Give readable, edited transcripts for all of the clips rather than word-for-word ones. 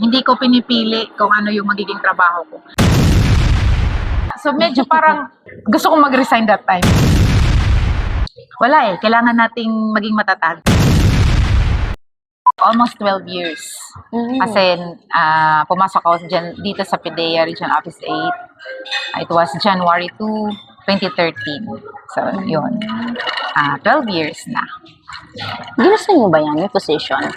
Hindi ko pinipili kung ano yung magiging trabaho ko. So medyo parang gusto kong mag-resign that time. Wala kailangan nating maging matatag. Almost 12 years. Kasi pumasok ako dito sa PDEA Region Office 8. It was January 2, 2013. So, yun. 12 years na. Ginusto niyo ba yan, yung position?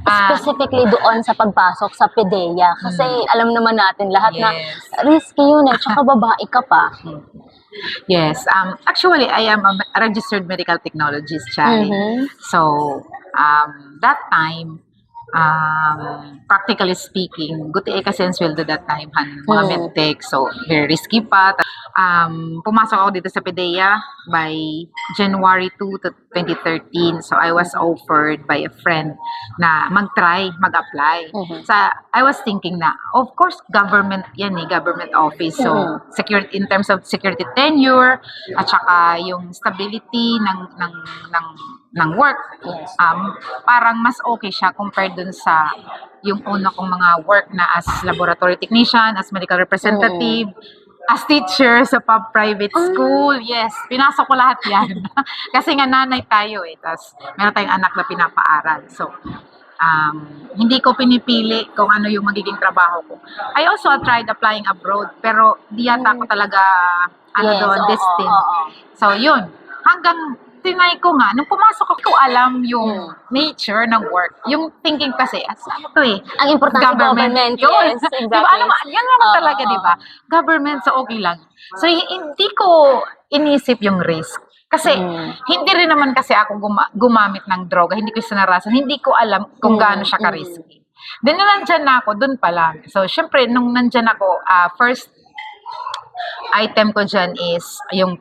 Specifically doon sa pagpasok sa PDEA. Kasi alam naman natin lahat na risky yun tsaka babae ka pa. Yes. Actually, I am a registered medical technologist, Chay. So, that time, practically speaking, guti kasi ang sweldo that time, mga medtech, so very risky pa. Pumasok ako dito sa PDEA by January 2 to 2013. So I was offered by a friend na mag-apply. So I was thinking na, of course, government yan government office. So security, in terms of security tenure, at saka yung stability ng work, parang mas okay siya compared dun sa yung una kong mga work na as laboratory technician, as medical representative, as teacher sa private school. Yes, pinasok ko lahat yan. Kasi nga nanay tayo tapos meron tayong anak na pinapaaral. So, hindi ko pinipili kung ano yung magiging trabaho ko. I also tried applying abroad, pero di yata ako talaga destined. So, yun. Hanggang tinay ko nga, nung pumasok ako, alam yung nature ng work. Yung thinking kasi, ano to ang importante government. Yun. Yes, exactly. Diba? Yan naman talaga, diba? Government, so okay lang. So, hindi ko inisip yung risk. Kasi, hindi rin naman kasi ako gumamit ng droga. Hindi ko sinarasan. Hindi ko alam kung gaano siya ka-risky. Then, nung nandyan na ako, dun pa lang. So, syempre, nung nandyan ako, first item ko dyan is yung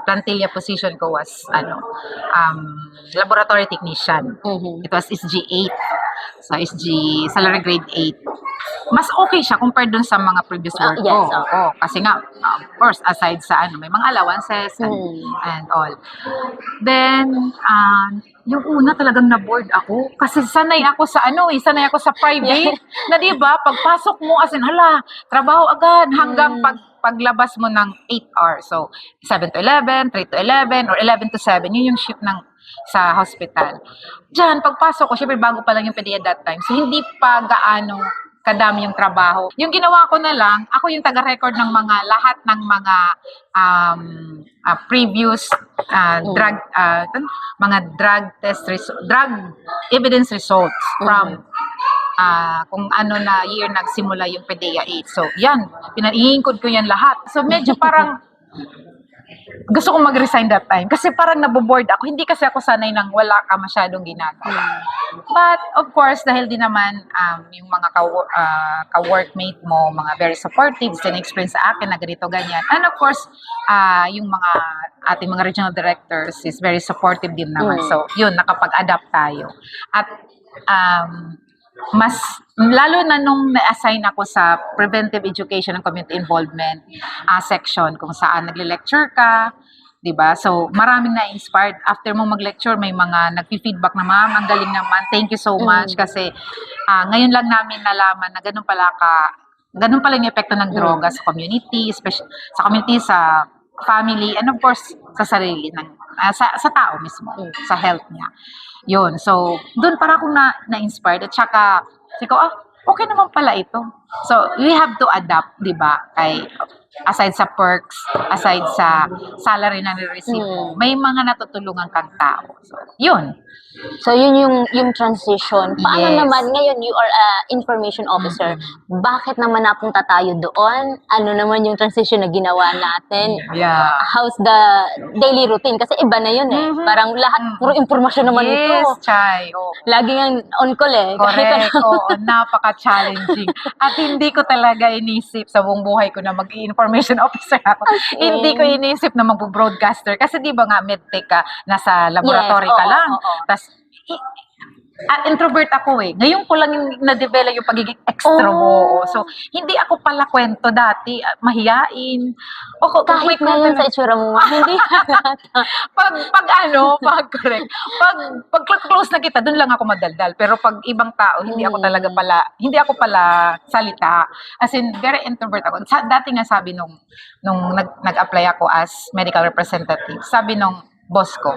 plantilla position ko was laboratory technician. It was SG8. So SG salary grade 8. Mas okay siya compared dun sa mga previous work ko. Kasi nga, of course, aside sa may mga allowances and all. Then, yung una talagang na-bored ako. Kasi sanay ako sa sanay ako sa private. Na diba, pagpasok mo, as in, trabaho agad hanggang paglabas mo ng 8 hours. So, 7 to 11, 3 to 11, or 11 to 7. Yun yung shift sa hospital. Diyan, pagpasok ko, syempre bago pa lang yung PDEA that time. So, hindi pa gaano kadami yung trabaho. Yung ginawa ko na lang, ako yung taga-record ng lahat ng mga previous drug evidence results from kung ano na year nagsimula yung PDEA 8. So, yan. Pinaiingkod ko yan lahat. So, medyo parang gusto kong mag-resign that time. Kasi parang naboboard ako. Hindi kasi ako sanay nang wala ka masyadong ginagawa. But, of course, dahil din naman yung mga ka-workmate mo, mga very supportive, din experience sa akin na ganito, ganyan. And of course, yung mga ating mga regional directors is very supportive din naman. So, yun, nakapag-adapt tayo. At, lalo na nung na-assign ako sa preventive education and community involvement section, kung saan nagle-lecture ka, diba? So, maraming na-inspired. After mo mag-lecture, may mga nag-feedback na, ma'am, ang galing naman, thank you so much. Kasi ngayon lang namin nalaman na ganun pala yung epekto ng droga sa community, especially sa community, sa family, and of course, sa sarili, sa tao mismo, sa health niya. Yun. So, doon para akong na-inspired. At saka, okay naman pala ito. So, we have to adapt, di ba? Aside sa perks, aside sa salary na ni-receive mo, may mga natutulungan kang tao. So, yun. So, yun yung transition. Paano naman, ngayon you are information officer, bakit naman napunta tayo doon? Ano naman yung transition na ginawa natin? How's the daily routine? Kasi iba na yun Parang lahat, puro informasyon naman ito. Yes, Chay. Lagi nga on call Correct. Napaka-challenging. At hindi ko talaga inisip sa buong buhay ko na mag-information officer ako. Hindi ko inisip na mag-broadcaster. Kasi di ba nga medtech ka, nasa laboratory ka lang. Tas introvert ako eh. Ngayon ko lang yung na-develop yung pagiging extrovert. Oh. So, hindi ako pala kwento dati, mahiyain. O, Kahit ngayon sa itsura mo, hindi halata. pag correct. Pag close na kita, doon lang ako madaldal. Pero pag ibang tao, hindi ako talaga pala, hindi ako pala salita. As in, very introvert ako. Dati nga sabi nung nag-apply ako as medical representative, sabi nung boss ko,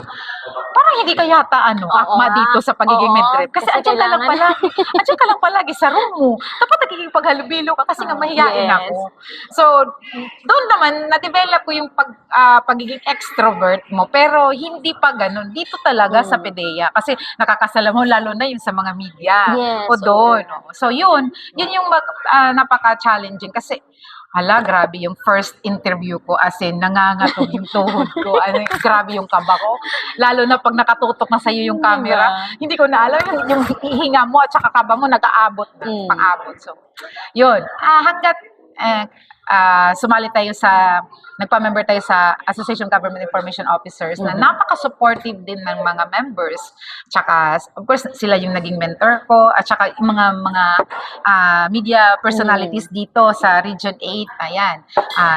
parang hindi ka yata akma dito sa pagiging Oo, midrep. Kasi kasi andyan ka lang kailangan. palagi. Andyan ka lang palagi sa room mo. Dapat nagiging paghalubilo ka kasi nga mahihain Yes. ako. So, doon naman, na-develop ko yung pagiging extrovert mo. Pero hindi pa ganun. Dito talaga sa PDEA. Kasi nakakasala mo, lalo na yung sa mga media. Yes, O doon. So, yun yung napaka-challenging. Kasi, hala, grabe yung first interview ko, as in, nangangatog yung tuhod ko. Grabe yung kaba ko. Lalo na pag nakatutok na sa'yo yung camera, hindi ko na alam yung hihinga mo at saka kaba mo nag-aabot na, pang-abot. So, yun. Hanggat sumali tayo nagpa-member tayo sa Association of Government Information Officers na napaka-supportive din ng mga members. Tsaka, of course, sila yung naging mentor ko at saka yung mga media personalities dito sa Region 8. Ayan.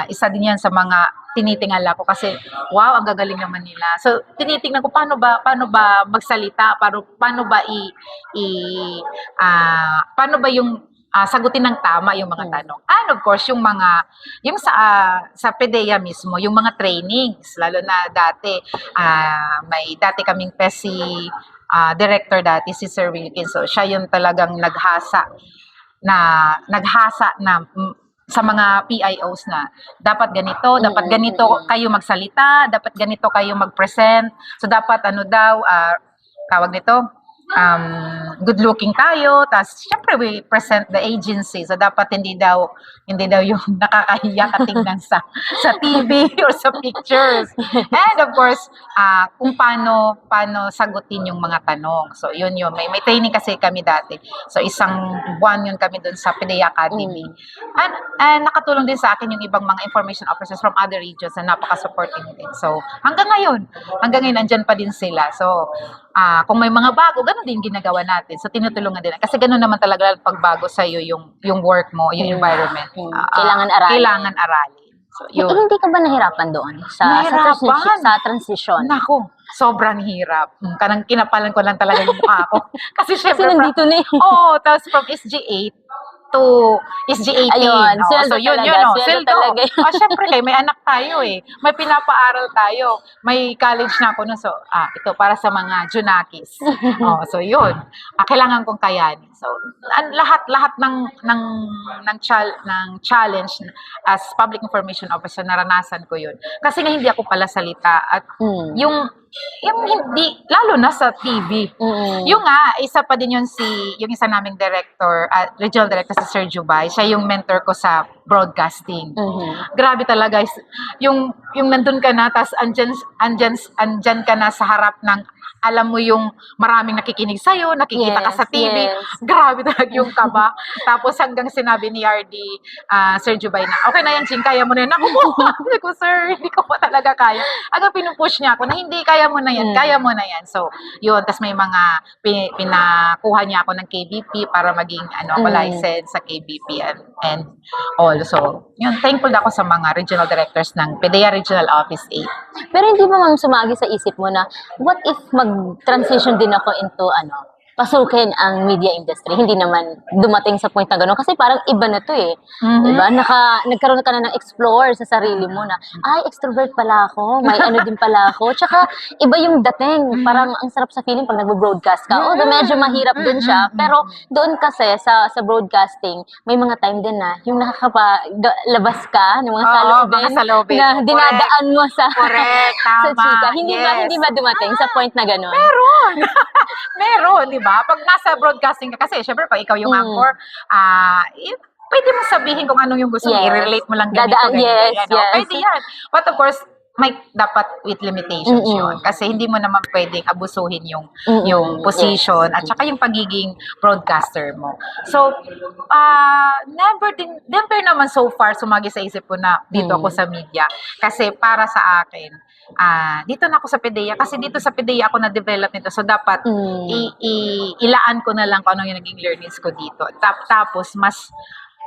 Isa din yan sa mga tinitingala ko kasi wow, ang gagaling naman nila. So tinitingnan ko paano ba magsalita, paano ba yung sagutin ng tama yung mga tanong. And of course, yung sa PDEA mismo, yung mga trainings, lalo na dati may dati kaming PESI director dati si Sir Wilkin. So siya yung talagang naghasa na sa mga PIOs na dapat ganito kayo magsalita, dapat ganito kayo mag-present. So dapat tawag nito, good looking tayo, tapos syempre we present the agency. So dapat hindi daw yung nakakahiya katingnan sa TV or sa pictures. And of course, kung paano sagutin yung mga tanong. So yun may training kasi kami dati. So isang buwan yun kami dun sa PDEA Academy. And nakatulong din sa akin yung ibang mga information officers from other regions na napaka-supporting din. So hanggang ngayon andyan pa din sila. So kung may mga bago, ganun din ginagawa natin. So tinutulungan din. Kasi ganun naman talaga pagbago sa iyo yung work mo, yung environment. Kailangan aralin. Kailangan aralin. So yun. Hindi ka ba nahirapan doon sa transition? Nako, sobrang hirap. Kanang kinapalan ko lang talaga yung mukha ko. Kasi syempre, nandito na eh. tapos from SG8 to SG18. Ayun, sweldo so yun, talaga, sweldo sweldo. talaga yun. Syempre may anak tayo eh. May pinapaaral tayo. May college na ako nun. So, ito para sa mga Junakis. So yun. Kailangan kong kayanin. So, lahat ng challenge as public information officer, naranasan ko yun. Kasi nga hindi ako pala salita. At yung hindi, lalo na sa TV. Yung isa pa din yung isa naming director, regional director si Sir Jubay, siya yung mentor ko sa broadcasting. Grabe talaga, yung nandun ka na, tas andyan ka na sa harap ng, alam mo yung maraming nakikinig sa'yo, nakikita ka sa TV. Yes. Grabe talaga yung kaba. Tapos hanggang sinabi ni RD, Sir Jubay na, okay na yan, Ching, kaya mo na yan. Ako, sabi ko, sir, hindi ko pa talaga kaya. Hanggang pinupush niya ako na, hindi, kaya mo na yan, kaya mo na yan. So, yun. Tapos may mga pinakuha niya ako ng KBP para maging ako license sa KBP and also, yun, thankful ako sa mga regional directors ng PDEA Regional Office 8. Pero hindi ba sumagi sa isip mo na, what if mag-transition din ako into pasukin ang media industry? Hindi naman dumating sa point na gano'n. Kasi parang iba na to eh. Diba? Nagkaroon ka na ng explore sa sarili mo na, ay, extrovert pala ako. May ano din pala ako. Tsaka, iba yung dating. Parang ang sarap sa feeling pag nag-broadcast ka. Medyo mahirap din siya. Pero doon kasi sa broadcasting, may mga time din na yung nakakapalabas ka ng mga salubin na dinadaan mo sa Correct, sa tama. chika. Hindi ba dumating sa point na gano'n? Meron, di ba? Pag nasa broadcasting ka, kasi syempre pag ikaw yung anchor, pwede mo sabihin kung anong yung gusto mo, Yes. i-relate mo lang ganito, Dadaan, ganyan, yes, yan, yes. Pwede yan. But of course, may dapat with limitations Mm-mm. yun. Kasi hindi mo naman pwedeng abusuhin yung Mm-mm. yung position at saka yung pagiging broadcaster mo. So, never naman so far sumagi sa isip ko na dito ako sa media. Kasi para sa akin, dito na ako sa PDEA kasi dito sa PDEA ako na-develop nito. So, dapat ilaan ko na lang kung ano yung naging learnings ko dito. Tapos,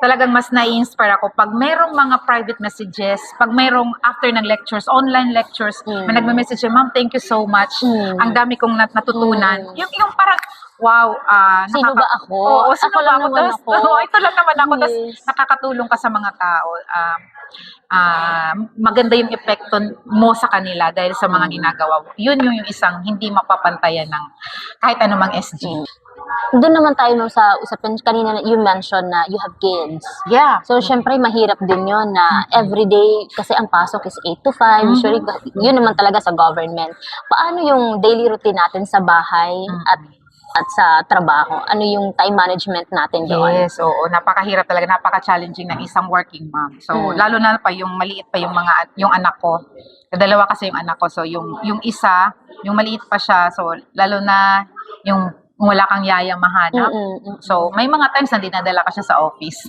talagang mas nai-inspire ako pag merong mga private messages, pag merong after ng lectures, online lectures, may nagme-message, ma'am, thank you so much. Ang dami kong natutunan. Yung parang, wow, Sino ba ako? Oo, sino Ako ba lang ako? naman Tapos, ako. ito lang naman ako. Tapos, Yes. nakakatulong ka sa mga tao. Maganda yung epekto mo sa kanila dahil sa mga ginagawa mo. Yun yung isang hindi mapapantayan ng kahit anumang SG. Doon naman tayo sa usapin kanina na you mentioned na you have kids. Yeah. So, syempre, mahirap din yun na everyday, kasi ang pasok is 8 to 5. Usually, yun naman talaga sa government. Paano yung daily routine natin sa bahay at sa trabaho? Ano yung time management natin doon? Yes, oo. Napakahirap talaga, napaka-challenging ng isang working mom. So, lalo na pa yung maliit pa yung anak ko. Dalawa kasi yung anak ko. So, yung isa, yung maliit pa siya. So, lalo na yung wala kang yayang mahanap. So, may mga times na dinadala ka siya sa office.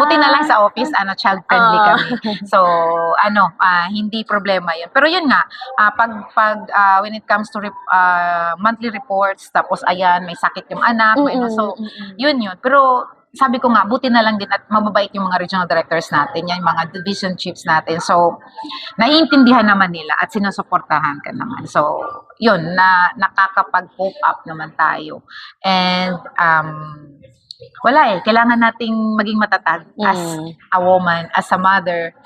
Buti na lang sa office, child-friendly kami. So, hindi problema yun. Pero yun nga, when it comes to monthly reports, tapos ayan, may sakit yung anak, so, yun. Pero, sabi ko nga, buti na lang din at mababait yung mga regional directors natin, yung mga division chiefs natin. So, naiintindihan naman nila at sinusuportahan ka naman. So, yun, nakakapag-cope up naman tayo. And, wala kailangan nating maging matatag as a woman, as a mother,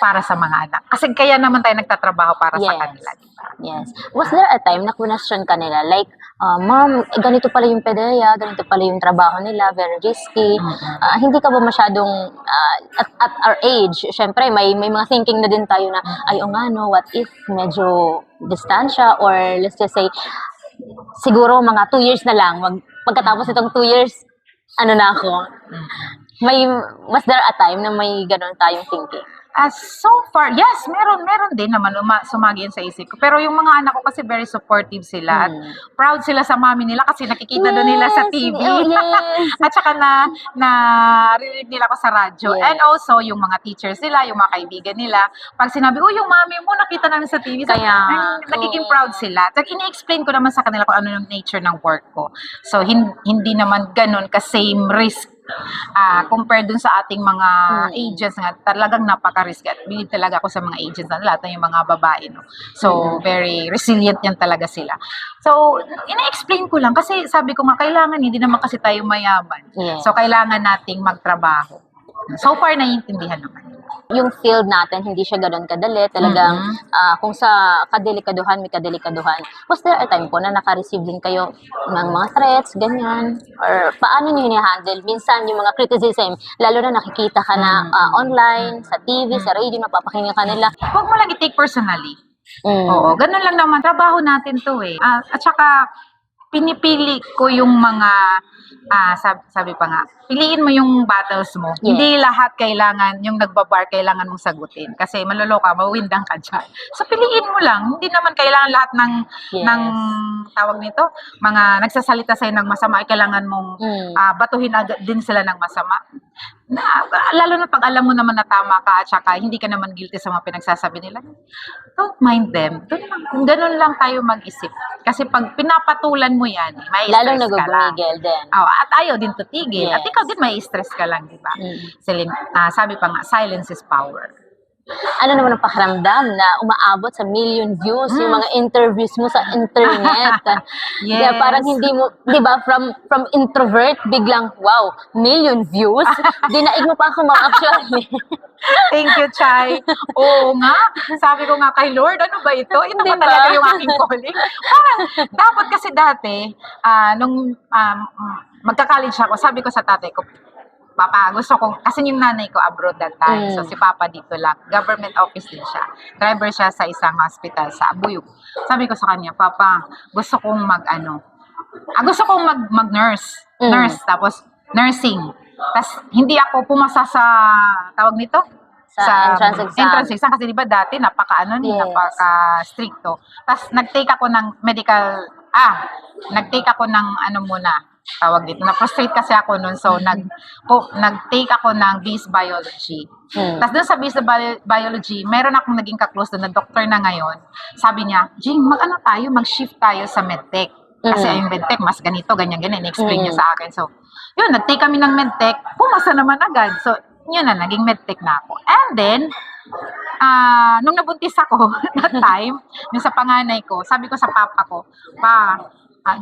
para sa mga anak. Kasi kaya naman tayo nagtatrabaho para sa kanila. Diba? Yes. Was there a time na question ka nila, like, ma'am, ganito pala yung PDEA, ganito pala yung trabaho nila, very risky. Hindi ka ba masyadong, at our age, syempre, may mga thinking na din tayo na, ay, o nga, no, what if medyo distansya, or let's just say, siguro mga 2 years na lang, pagkatapos itong 2 years, ano na ako. Was there a time na may ganun tayong thinking? So far, yes, meron din naman sumagi yun sa isip ko. Pero yung mga anak ko kasi very supportive sila at proud sila sa mami nila kasi nakikita doon nila sa TV. At saka narinig nila ako sa radyo. And also, yung mga teachers nila, yung mga kaibigan nila, pag sinabi, yung mami mo, nakita namin sa TV. So, nagiging proud sila. At ini-explain ko naman sa kanila kung ano yung nature ng work ko. So, hindi naman ganun ka-same risk compared dun sa ating mga agents nga, talagang napaka-risky at bilib talaga ako sa mga agents na lahat ng yung mga babae, no? So, very resilient yan talaga sila. So, ina-explain ko lang kasi sabi ko nga, kailangan, hindi naman kasi tayo mayaman. So, kailangan nating magtrabaho. So far, naiintindihan naman. Yung field natin, hindi siya ganun kadali. Talagang, kung sa kadelikaduhan, may kadelikaduhan. Was there a time po na naka-receive din kayo ng mga threats, ganyan? Or paano nyo hini-handle? Minsan, yung mga criticism, lalo na nakikita ka na online, sa TV, sa radio, napapakinggan ka nila. Huwag mo lang i-take personally. Oo, ganun lang naman. Trabaho natin to at saka, pinipili ko yung mga sabi pa nga, piliin mo yung battles mo. Hindi lahat kailangan, yung nagbabar, kailangan mong sagutin. Kasi maloloka, mawindang ka dyan. So, piliin mo lang. Hindi naman kailangan lahat ng tawag nito, mga nagsasalita sa'yo ng masama, ay kailangan mong batuhin agad din sila ng masama. Lalo na pag alam mo naman na tama ka at saka hindi ka naman guilty sa mga pinagsasabi nila, don't mind them. Ganun lang tayo mag-isip. Kasi pag pinapatulan mo yan, may stress Lalong ka lang. nagugumigil din. At ayaw din tutigil. At ikaw din may stress ka lang, di ba? Sabi pa nga, silence is power. Ano naman ang pakiramdam na umaabot sa million views yung mga interviews mo sa internet? Kaya parang hindi mo, di ba, from introvert, biglang, wow, million views? Dinaig mo pa ako mga actually. Thank you, Chay. Oo nga. Sabi ko nga kay Lord, ano ba ito? Ito ba talaga yung aking calling? Parang, dapat kasi dati, nung magka-college ako, sabi ko sa tatay ko, Papa, gusto kong, kasi yung nanay ko abroad that time, so si Papa dito lang, government office din siya. Driver siya sa isang hospital sa Abuyog. Sabi ko sa kanya, Papa, gusto kong mag-nurse. Nurse, tapos nursing. Tapos hindi ako pumasa sa, tawag nito, Sa entrance exam. Entrance exam kasi 'di ba dati Yes. napaka-stricto. Tapos nag-take ako ng nag-take ako ng ano muna, tawag dito. Na-frustrate kasi ako noon. So nag-take ako ng BS Biology. Tapos doon sa BS Biology, meron akong naging ka-close doon na doctor na ngayon. Sabi niya, "Jing, mag-shift tayo sa medtech." Kasi yung medtech, mas ganito, ganyan. Explain niya sa akin. So, yun, nag-take kami ng medtech. Pumasa naman agad. So, yun na, naging medtech na ako. And then, nung nabuntis ako, that time, yung sa panganay ko, sabi ko sa papa ko,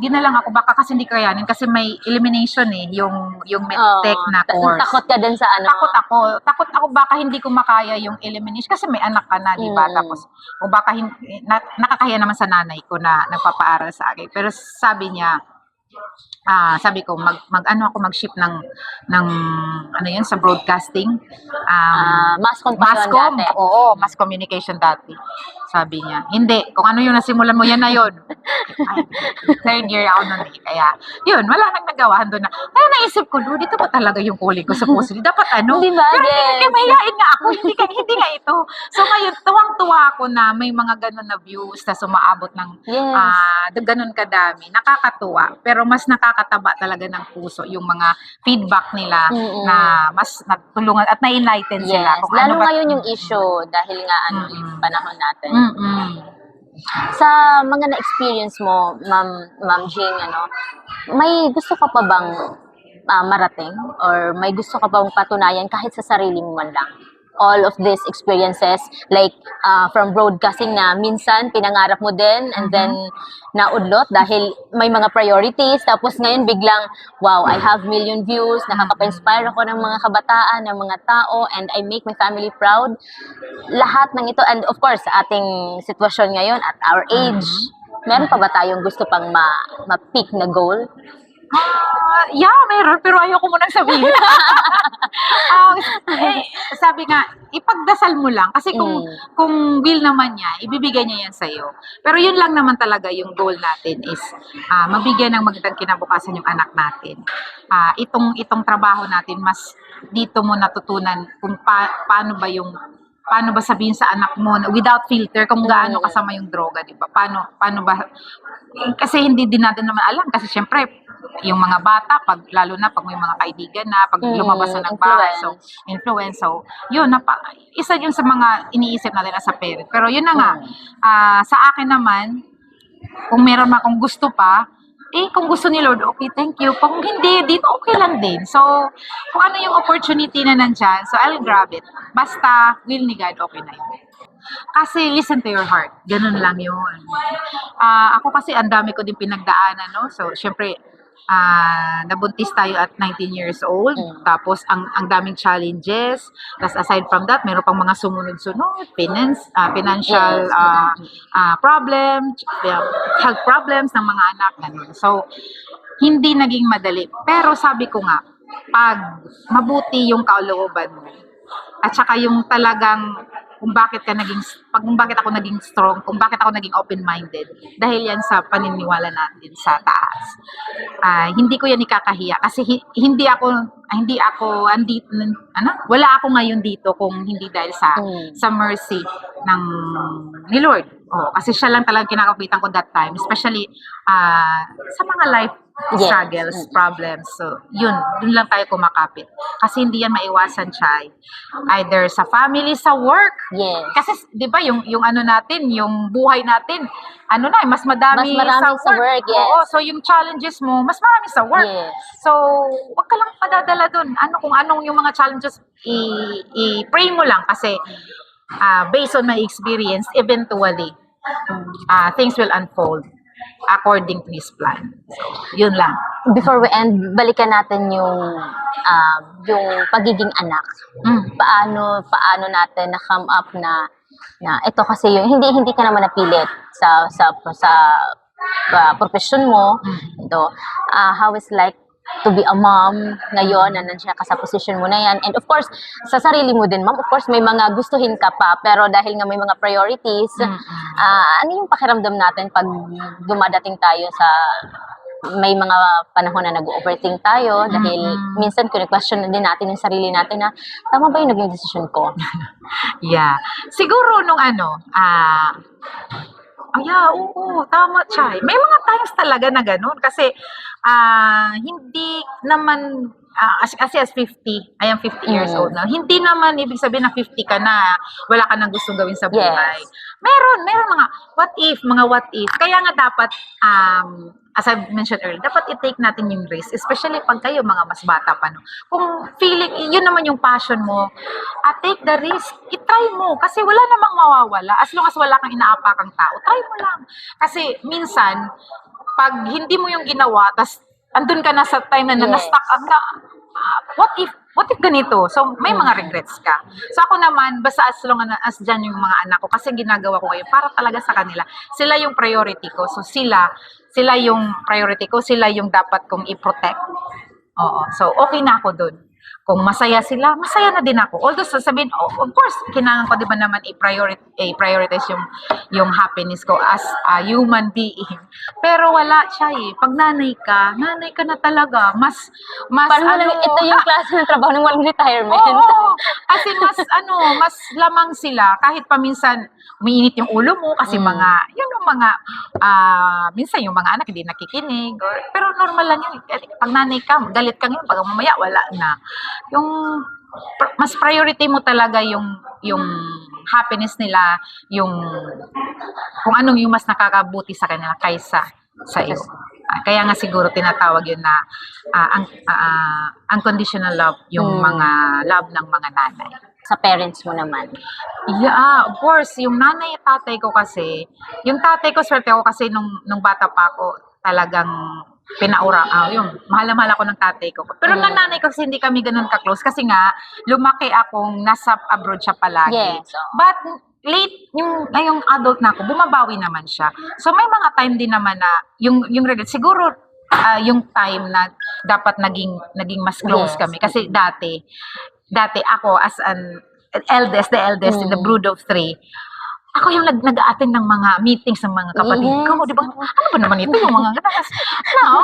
di na lang ako, baka kasi hindi kayanin, kasi may elimination yung medtech na course. Takot ka din sa ano? Takot ako baka hindi ko makaya yung elimination, kasi may anak ka na, di ba? Tapos, o baka nakakahiya naman sa nanay ko na nagpapaaral sa akin. Pero sabi ko, mag-shift ng ano yun, sa broadcasting. Mass comm pa yun dati. Oo, mass communication dati. Sabi niya, hindi, kung ano yung nasimulan mo, yan na yun. Third year ako nun kaya, yun, wala nang nagawahan doon na. Kaya naisip ko, dito pa talaga yung calling ko, supposedly. Dapat ano? Di ba? Pero Yes. mahihain nga ako, hindi nga ito. So ngayon, tuwang-tuwa ako na may mga ganun na views na sumaabot ng ganun kadami. Nakakatuwa. Pero mas nakakataba talaga ng puso yung mga feedback nila na mas natulungan at na-enlighten sila. Yes. Lalo ngayon yung issue dahil nga yung panahon natin. Sa mga na-experience mo, Ma'am Jing, may gusto ka pa bang marating or may gusto ka bang patunayan kahit sa sarili mo man lang? All of these experiences, like from broadcasting na minsan pinangarap mo din and then naudlot dahil may mga priorities, tapos ngayon biglang, wow, I have million views, nakaka-inspire ako ng mga kabataan, ng mga tao, and I make my family proud. Lahat ng ito, and of course, sa ating sitwasyon ngayon, at our age, meron pa ba tayong gusto pang ma-pick na goal? Meron, pero ayoko munang sabihin. Sabi nga, ipagdasal mo lang. Kasi kung will naman niya, ibibigay niya yan sa'yo. Pero yun lang naman talaga yung goal natin is mabigyan ng magandang kinabukasan yung anak natin. Itong trabaho natin, mas dito mo natutunan kung paano ba sabihin sa anak mo without filter kung gaano kasama yung droga, di ba? Paano ba? Kasi hindi din natin naman alam kasi syempre yung mga bata lalo na pag may mga kaibigan na pag lumabas na ng bahay, so influence. So yun, isa yun sa mga iniisip natin as a parent. Pero yun na nga, sa akin naman, kung meron akong gusto pa, kung gusto ni Lord, okay, thank you. Kung hindi, dito okay lang din. So, kung ano yung opportunity na nandyan, so I'll grab it. Basta, will ni God, okay na yun. Kasi listen to your heart. Ganun lang yun. Ako kasi, ang dami ko din pinagdaanan, no? So, syempre, nabuntis tayo at 19 years old. Tapos, ang daming challenges. Tapos, aside from that, meron pang mga sumunod-sunod. Financial problems, health problems ng mga anak. Ganun. So, hindi naging madali. Pero sabi ko nga, pag mabuti yung kalooban mo, at saka yung talagang kung bakit ako naging strong, kung bakit ako naging open-minded, dahil yan sa paniniwala natin sa taas. Hindi ko yan ikakahiya kasi wala ako ngayon dito kung hindi dahil sa mercy ni Lord. Kasi siya lang talagang kinakapitan ko that time, especially sa mga life struggles, problems. So, dun lang tayo kumakapit. Kasi hindi yan maiwasan, Chay. Either sa family, sa work. Yes. Kasi, di ba, yung ano natin, yung buhay natin, mas madami sa work. Yes. Oo, so yung challenges mo, mas marami sa work. Yes. So, wag ka lang padadala dun. Kung anong yung mga challenges, i-pray mo lang kasi based on my experience, eventually, things will unfold according to His plan. So, yun lang. Before we end, balikan natin yung pagiging anak. Paano natin na-come up na ito kasi yung hindi ka naman napilit sa profession mo. Ito, how is like to be a mom ngayon na nandiyan ka sa position mo na yan. And of course, sa sarili mo din, ma'am, of course, may mga gustuhin ka pa, pero dahil nga may mga priorities, ano yung pakiramdam natin pag dumadating tayo sa may mga panahon na nag-overthink tayo dahil minsan question na din natin yung sarili natin na tama ba yung naging desisyon ko? Yeah. Siguro nung oo, tama siya. May mga times talaga na gano'n kasi hindi naman kasi as 50, I am 50 years old now. Hindi naman ibig sabihin na 50 ka na wala ka nang gustong gawin sa buhay. Yes. Meron mga what if. Kaya nga dapat as I mentioned earlier, dapat i-take natin yung risk, especially pag kayo mga mas bata pa, no? Kung feeling, yun naman yung passion mo, take the risk, i-try mo, kasi wala namang mawawala, as long as wala kang inaapakang tao, try mo lang. Kasi minsan, pag hindi mo yung ginawa, tas andun ka na sa time na Yes. na-stuck up na, what if ganito? So, may mga regrets ka. So, ako naman, basta as long as dyan yung mga anak ko, kasi ginagawa ko ngayon, para talaga sa kanila. Sila yung priority ko. So, sila yung priority ko. Sila yung dapat kong i-protect. Oo. So, okay na ako dun. Kung masaya sila, masaya na din ako. Although sasabihin, of course, kailangan ko di ba naman i-prioritize yung happiness ko as a human being. Pero wala siya eh. Pag nanay ka na talaga. Mas Parang ito yung klase ng trabaho ng walang retirement. Oo. Kasi mas lamang sila. Kahit paminsan, umiinit yung ulo mo kasi yun yung mga, minsan yung mga anak hindi nakikinig. Pero normal lang yun. Pag nanay ka, galit ka ngayon, pag mamaya, wala na. Yung mas priority mo talaga yung happiness nila, yung kung anong yung mas nakakabuti sa kanila kaysa sa iyo. Kaya nga siguro tinatawag yun na unconditional love, yung mga love ng mga nanay. Sa parents mo naman. Yeah, of course, yung nanay at tatay ko kasi, yung tatay ko, swerte ko kasi nung bata pa ako, talagang yung mahal na mahal ako ng tatay ko. Pero ng nanay ko kasi hindi kami ganun ka-close kasi nga, lumaki akong nasa abroad siya palagi. Yes. But late, ngayong adult na ako, bumabawi naman siya. So may mga time din naman na, yung regret, siguro, yung time na dapat naging mas close Yes. kami. Kasi dati ako as the eldest in the brood of 3, ako yung nag-a-attend ng mga meetings ng mga kapatid ko. Di ba? Ano ba naman ito? Yung mga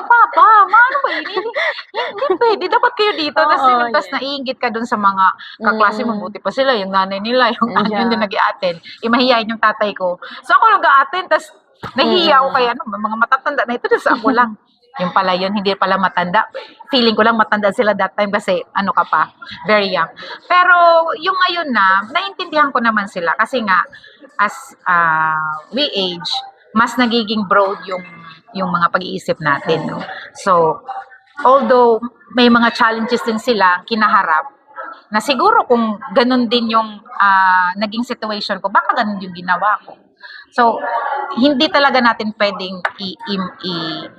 papa, ano ba yun? Hindi pwede. Dapat kayo dito. Tapos naiingit ka dun sa mga kaklase mo. Buti pa sila. Yung nanay nila, yung yun din nag-a-attend. Imahiyain yung tatay ko. So ako nag-a-attend. Tapos nahihiya ako kaya mga matatanda na ito. Tapos ako lang. Yung pala yun, hindi pala matanda. Feeling ko lang matanda sila that time kasi ka pa, very young. Pero yung ngayon na, naintindihan ko naman sila kasi nga, as we age, mas nagiging broad yung mga pag-iisip natin. No? So, although may mga challenges din sila kinaharap, na siguro kung ganun din yung naging situation ko, baka ganun yung ginawa ko. So, hindi talaga natin pwedeng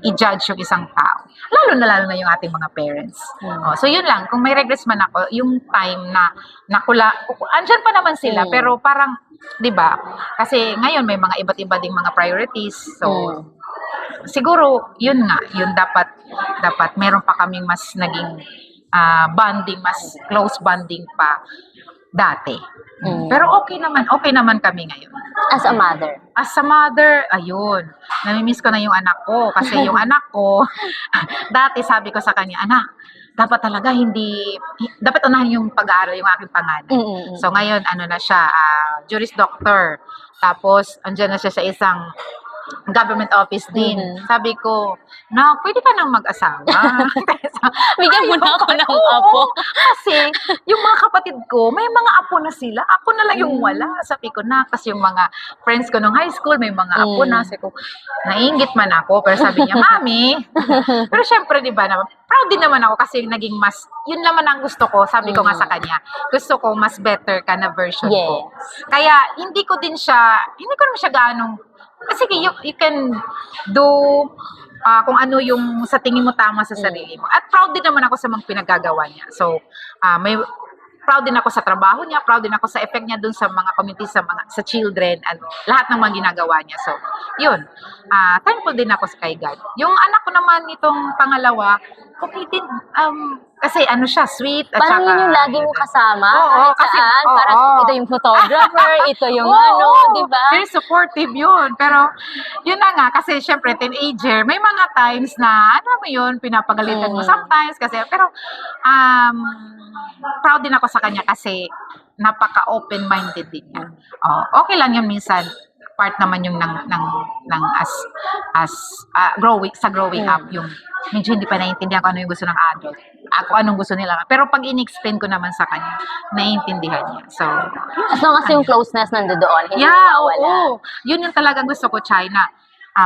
i-judge yung isang tao. Lalo na yung ating mga parents. So, yun lang. Kung may regrets man ako, yung time na andyan pa naman sila, pero parang, di ba? Kasi ngayon may mga iba't iba ding mga priorities. So, siguro, yun nga. Yun dapat meron pa kaming mas naging bonding, mas close bonding pa dati. Pero okay naman kami ngayon. As a mother. As a mother, ayun, namimiss ko na yung anak ko. Kasi yung anak ko, dati sabi ko sa kanya, anak, dapat talaga dapat unahin yung pag-aaral yung aking panganay. So ngayon, na siya, Juris Doctor. Tapos, andyan na siya sa isang government office din. Sabi ko, pwede ka nang mag-asawa. Bigyan mo na ako ng apo. Kasi, yung mga kapatid ko, may mga apo na sila. Ako na lang yung wala. Sabi ko kasi yung mga friends ko nung high school, may mga apo na. Sabi ko, nainggit man ako. Pero sabi niya, Mami. Pero syempre, di ba naman, proud din naman ako kasi naging yun naman ang gusto ko. Sabi ko nga sa kanya, gusto ko mas better ka na version ko. Kaya, hindi ko naman siya ganong, sige, you can do kung ano yung sa tingin mo tama sa sarili mo. At proud din naman ako sa mga pinagagawa niya. So, proud din ako sa trabaho niya, proud din ako sa effect niya dun sa mga community, sa children, at lahat ng mga ginagawa niya. So, yun. Thankful din ako kay God. Yung anak ko naman itong pangalawa, okay din. Kasi ano siya, sweet at Parang saka... yun yung lagi mo kasama. Oo, kahit kasi- saan. oo. Parang ito yung photographer, ito yung Oo, ano, di ba? very supportive yun. Pero, yun na nga, kasi syempre, teenager, may mga times na, ano mo yun, pinapagalitan mo sometimes, kasi, pero, proud din ako sa kanya kasi, napaka-open-minded din niya. Okay lang yun minsan, part naman yung ng growing up yung medyo hindi pa naiintindihan ko ano yung gusto ng adult. Ako anong gusto nila. Pero pag in-explain ko naman sa kanya, naiintindihan niya. So, As long as yung closeness nandoon, hindi yeah, nawawala. oo. Yun yung talagang gusto ko, Chay, na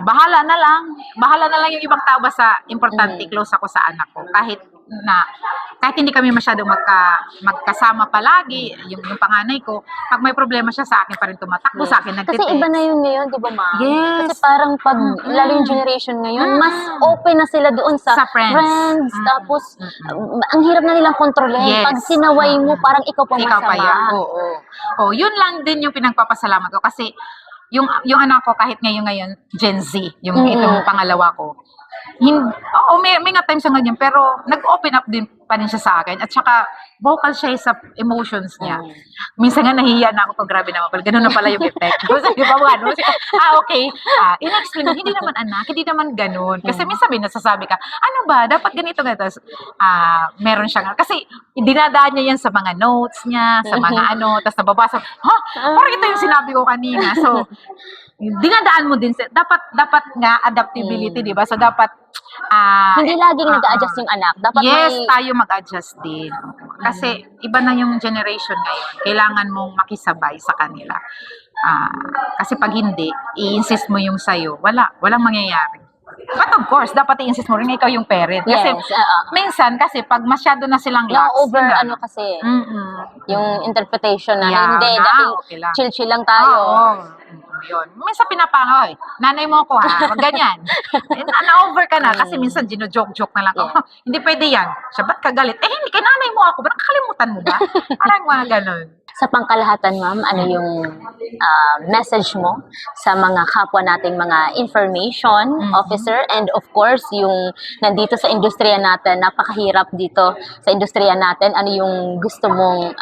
bahala na lang. Bahala na lang yung ibang tao basta importante close ako sa anak ko. Kahit hindi kami masyadong magkasama palagi, yung panganay ko, pag may problema siya sa akin pa rin tumatakbo, sa akin Kasi nagtitext. iba na yun ngayon, di ba, ma'am? Yes. Kasi parang pag, lalo yung generation ngayon, mas open na sila doon sa, Sa friends. Tapos, ang hirap na nilang kontrolin. Yes. Pag sinaway mo, parang ikaw pa Ikaw pa masama. yan. Oo. Yun lang din yung pinagpapasalamat ko kasi yung anak ko kahit ngayon Gen Z, yung itong pangalawa ko. May nga times sa ganyan pero nag-open up din pa rin siya sa akin at saka vocal siya sa emotions niya. Minsan nga nahihiya na ako, grabe naman pala, ganun na pala yung effect. Sabi ba, okay. In-explain, hindi naman anak, hindi naman ganun. Kasi minsan nasasabi ka, ano ba, dapat ganito. Meron siya, kasi dinadaan niya yan sa mga notes niya, sa mga tapos nababasa, parang ito yung sinabi ko kanina. So, dinadaan mo din, dapat nga adaptability, di ba? So, dapat, hindi laging nag-a-adjust yung anak. Dapat yes, may... tayo mag-adjust din. Kasi iba na yung generation ngayon. Kailangan mong makisabay sa kanila. Kasi pag hindi, i-insist mo yung sayo, walang mangyayari. But of course, dapat i-insist mo rin ikaw yung parent. Kasi minsan, kasi pag masyado na silang lax, over, kasi, yung interpretation na, hindi, dahil okay lang. chill-chill lang tayo. Yun. Minsan pinapangoy, nanay mo ko wag ganyan. Na-over ka na kasi minsan gino-joke-joke na lang. Hindi pwede yan. Siya, ba't ka galit? Hindi, kay nanay mo ako. Ba't nakalimutan mo ba? Parang mga ganun. Sa pangkalahatan, ma'am, ano yung message mo sa mga kapwa nating mga information officer and of course, yung nandito sa industriya natin, napakahirap dito sa industriya natin, ano yung gusto mong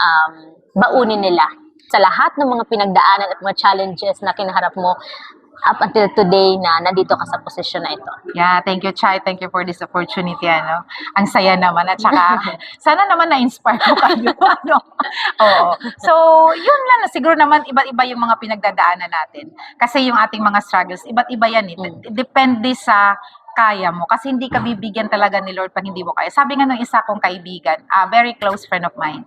baunin nila sa lahat ng mga pinagdaanan at mga challenges na kinaharap mo up until today na nandito ka sa posisyon na ito. Yeah, thank you, Chai. Thank you for this opportunity. Ang saya naman. At saka, sana naman na-inspire ko kayo. So, yun lang. Siguro naman, iba-iba yung mga pinagdadaanan natin. Kasi yung ating mga struggles, iba't iba yan. Depende sa kaya mo. Kasi hindi ka bibigyan talaga ni Lord pag hindi mo kaya. Sabi nga ng isa kong kaibigan, a very close friend of mine,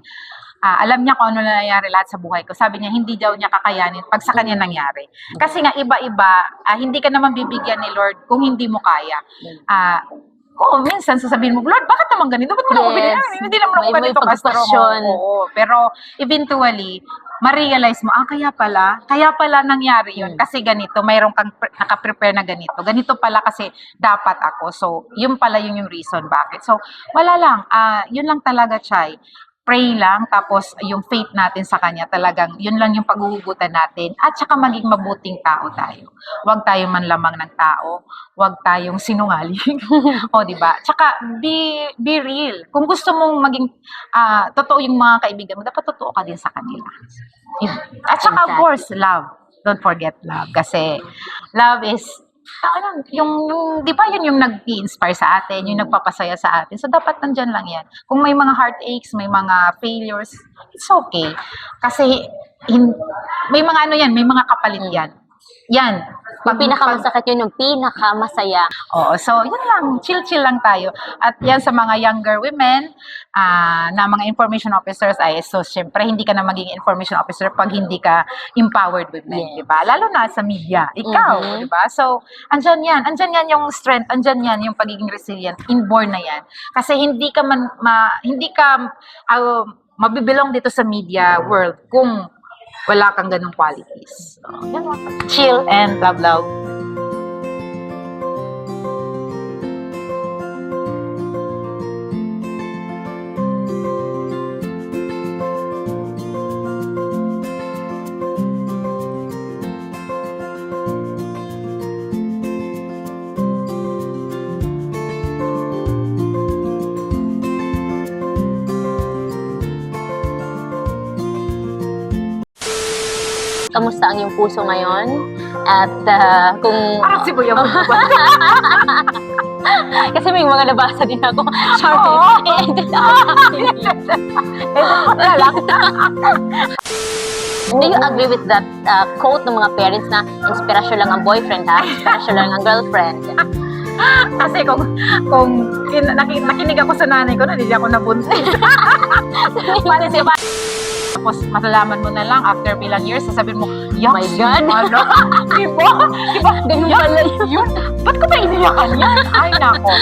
alam niya kung ano nangyayari lahat sa buhay ko. Sabi niya, hindi daw niya kakayanin pag sa kanya nangyari. Kasi nga, iba-iba, hindi ka naman bibigyan ni Lord kung hindi mo kaya. Minsan sasabihin mo, Lord, bakit naman ganito? Ba't mo na ako binigyan? Hindi naman ako ganito ka-strong. Pero eventually, ma-realize mo, kaya pala nangyari yun. Kasi ganito, mayroon kang nakaprepare na ganito. Ganito pala kasi dapat ako. So, yun pala yung reason bakit. So, wala lang. Yun lang talaga, Chay. Pray lang, tapos yung faith natin sa Kanya talagang, yun lang yung paghuhugutan natin, at saka maging mabuting tao tayo. Huwag tayong manlamang ng tao, huwag tayong sinungaling. Diba? Tsaka, be real. Kung gusto mong maging totoo yung mga kaibigan mo, dapat totoo ka din sa kanila. At saka, of course, love. Don't forget love. Kasi, love is, di ba yun yung nag-i-inspire sa atin, yung nagpapasaya sa atin. So, dapat nandyan lang yan. Kung may mga heartaches, may mga failures, it's okay. Kasi, may mga may mga kapalit yan. Yan. Yung pinakamasakit yun, yung pinakamasaya. So, yun lang. Chill-chill lang tayo. At yan sa mga younger women, na mga information officers, so, syempre, hindi ka na maging information officer pag hindi ka empowered women, diba? Lalo na sa media. Ikaw, diba? So, andyan yan yung strength, andyan yan yung pagiging resilient, inborn na yan. Kasi hindi ka mabibilong dito sa media world kung wala kang ganung qualities. So, yan lang. Chill and love. kamusta ang iyong puso ngayon? At kung... Parang si Kuya Bubo ba? Kasi may mga nabasa din ako. Sorry. Oo. I-edit ako. Do you agree with that quote ng mga parents na inspirasyon lang ang boyfriend ha? Inspirasyon lang ang girlfriend? Kasi kung nakinig ako sa nanay ko, hindi ako nabuntis. Paano siya ba? Tapos malalaman mo na lang after ilang years, sasabihin mo, Oh my God. Ano? Diba? Ganun pala yun. Yun? Ba't ko ba iniyakan yan? Ay, nako.